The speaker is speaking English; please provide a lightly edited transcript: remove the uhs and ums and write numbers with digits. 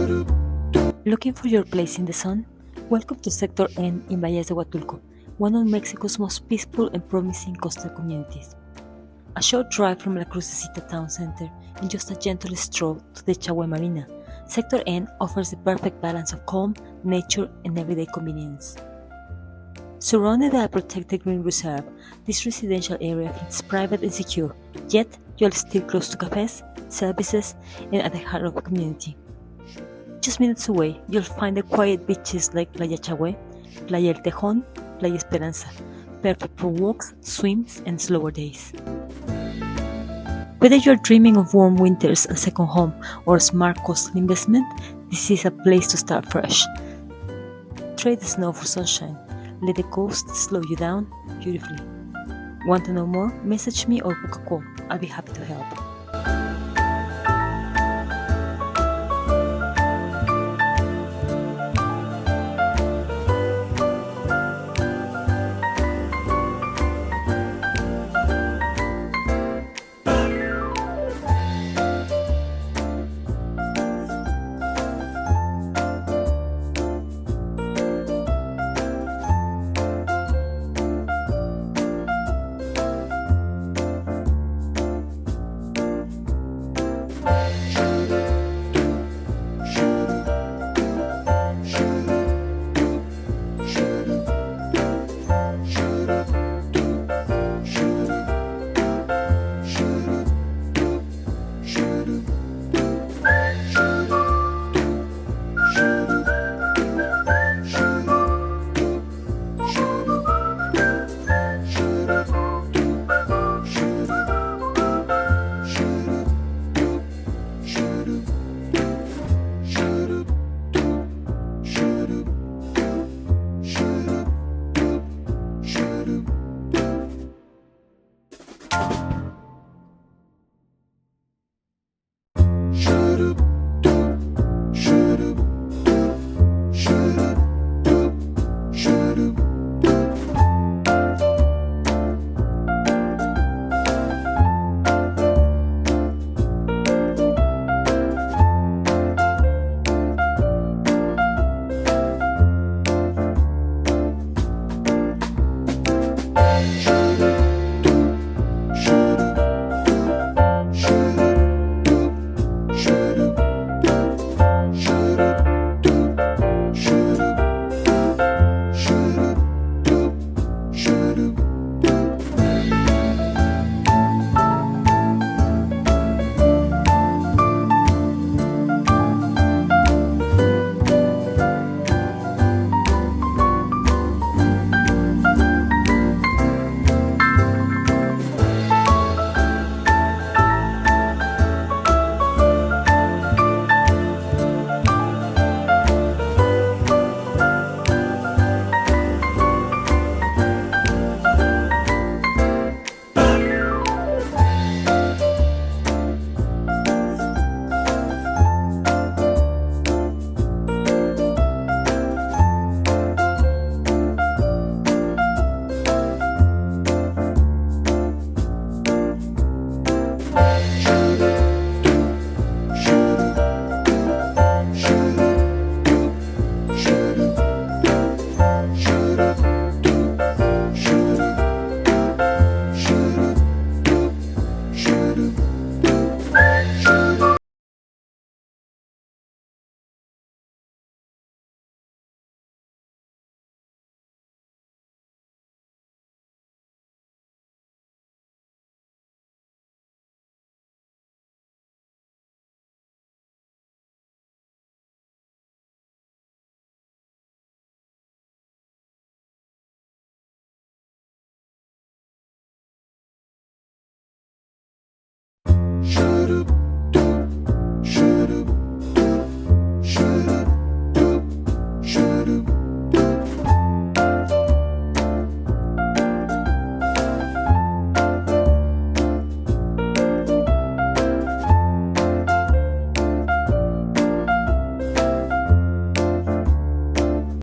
Looking for your place in the sun? Welcome to Sector N in Bahías de Huatulco, one of Mexico's most peaceful and promising coastal communities. A short drive from La Crucecita town center and just a gentle stroll to the Chahue Marina, Sector N offers the perfect balance of calm, nature, and everyday convenience. Surrounded by a protected green reserve, this residential area feels private and secure, yet you're still close to cafes, services, and at the heart of the community. Just minutes away, you'll find the quiet beaches like Playa Chahue, Playa El Tejón, Playa Esperanza, perfect for walks, swims, and slower days. Whether you're dreaming of warm winters, a second home, or a smart coastal investment, this is a place to start fresh. Trade the snow for sunshine. Let the coast slow you down beautifully. Want to know more? Message me or book a call. I'll be happy to help.